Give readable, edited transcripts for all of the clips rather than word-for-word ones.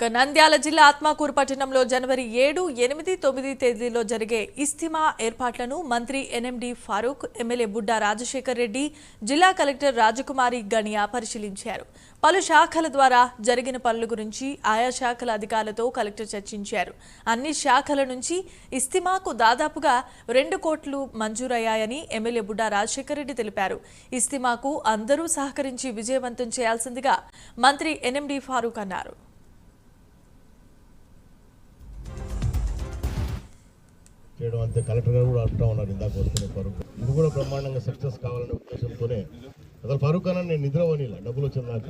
నంద్యాల జిల్లా ఆత్మకూరు పట్టణంలో జనవరి 7, 8, 9 తేదీల్లో జరిగే ఇస్తిమా ఏర్పాట్లను మంత్రి ఎన్ఎండి ఫారూక్, ఎమ్మెల్యే బుడ్డా రాజశేఖర్ రెడ్డి, జిల్లా కలెక్టర్ రాజకుమారి గణియా పరిశీలించారు. పలు శాఖల ద్వారా జరిగిన పనుల గురించి ఆయా శాఖల అధికారులతో కలెక్టర్ చర్చించారు. అన్ని శాఖల నుంచి ఇస్తిమాకు దాదాపుగా 2 కోట్లు మంజూరయ్యాయని ఎమ్మెల్యే బుడ్డా రాజశేఖర్ రెడ్డి తెలిపారు. ఇస్తిమాకు అందరూ సహకరించి విజయవంతం చేయాల్సిందిగా మంత్రి ఎన్ఎండి ఫారూక్ అన్నారు. చేయడం అంతే. కలెక్టర్ గారు కూడా అంటూ ఉన్నారు ఇందాక వస్తున్న ఫరూక్, ఇది కూడా బ్రహ్మాండంగా సక్సెస్ కావాలనే ఉద్దేశంతోనే అసలు ఫరూక్ అన్న నేను నిద్రపోనిలా డబ్బులు వచ్చిందాక,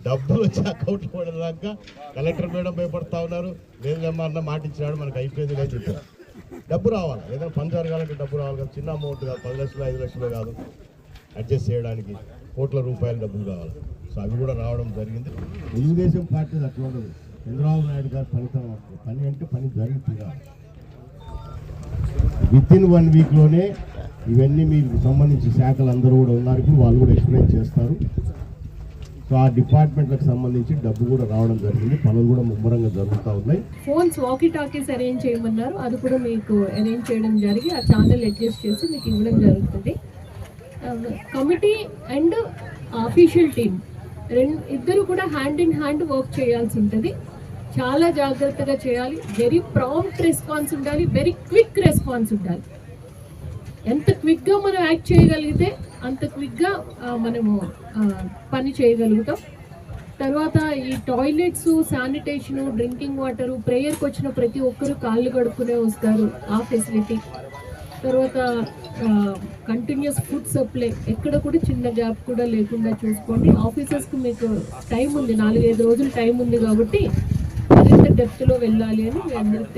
డబ్బులు వచ్చి అకౌంట్లో పడేదాకా కలెక్టర్ మేడం భయపడతా ఉన్నారు. లేదమ్మా అన్న మాట ఇచ్చినాడు, మనకు అయిపోయింది కానీ చెప్పారు. డబ్బు రావాలి, ఏదైనా పని జరగాలంటే డబ్బు రావాలి కదా. చిన్న అమౌంట్ కాదు, 10 లక్షలు 5 లక్షలు కాదు, అడ్జస్ట్ చేయడానికి కోట్ల రూపాయల డబ్బులు కావాలి. సో అవి కూడా రావడం జరిగింది. తెలుగుదేశం పార్టీ అట్లా ఉండదు. చంద్రబాబు నాయుడు గారు ఫలితం పని అంటే పని జరుగుతుంది. వితిన్ 1 వీక్లోనే ఇవన్నీ మీకు సంబంధించిన శాఖలు అందరూ కూడా ఉన్నారు, ఇప్పుడు వాళ్ళు కూడా ఎక్స్ప్లెయిన్ చేస్తారు. సో ఆ డిపార్ట్మెంట్లకు సంబంధించి డబ్బు కూడా రావడం జరిగింది, పనులు కూడా ముమ్మరంగా జరుగుతూ ఉన్నాయి. ఫోన్స్ వాకీ టాకీస్ అరేంజ్ చేయమన్నారు, అది కూడా మీకు అరేంజ్ చేయడం జరిగి ఆ ఛానల్ అడ్జస్ట్ చేసి మీకు ఇవ్వడం జరుగుతుంది. కమిటీ అండ్ అఫీషియల్ టీమ్ ఇద్దరు కూడా హ్యాండ్ ఇన్ హ్యాండ్ వర్క్ చేయాల్సి ఉంటుంది. చాలా జాగ్రత్తగా చేయాలి. వెరీ ప్రాంప్ట్ రెస్పాన్స్ ఉండాలి, వెరీ క్విక్ రెస్పాన్స్ ఉండాలి. ఎంత క్విక్గా మనం యాక్ట్ చేయగలిగితే అంత క్విక్గా మనము పని చేయగలుగుతాం. తర్వాత ఈ టాయిలెట్స్, శానిటేషను, డ్రింకింగ్ వాటరు, ప్రేయర్కి వచ్చిన ప్రతి ఒక్కరు కాళ్ళు కడుక్కునే వస్తారు, ఆ ఫెసిలిటీ. తర్వాత కంటిన్యూస్ ఫుడ్ సప్లై, ఎక్కడ కూడా చిన్న గ్యాప్ కూడా లేకుండా చూసుకోండి. ఆఫీసర్స్కి మీకు టైం ఉంది, 4-5 రోజులు టైం ఉంది కాబట్టి మరింత డెప్త్లో వెళ్ళాలి అని మీ అందరికీ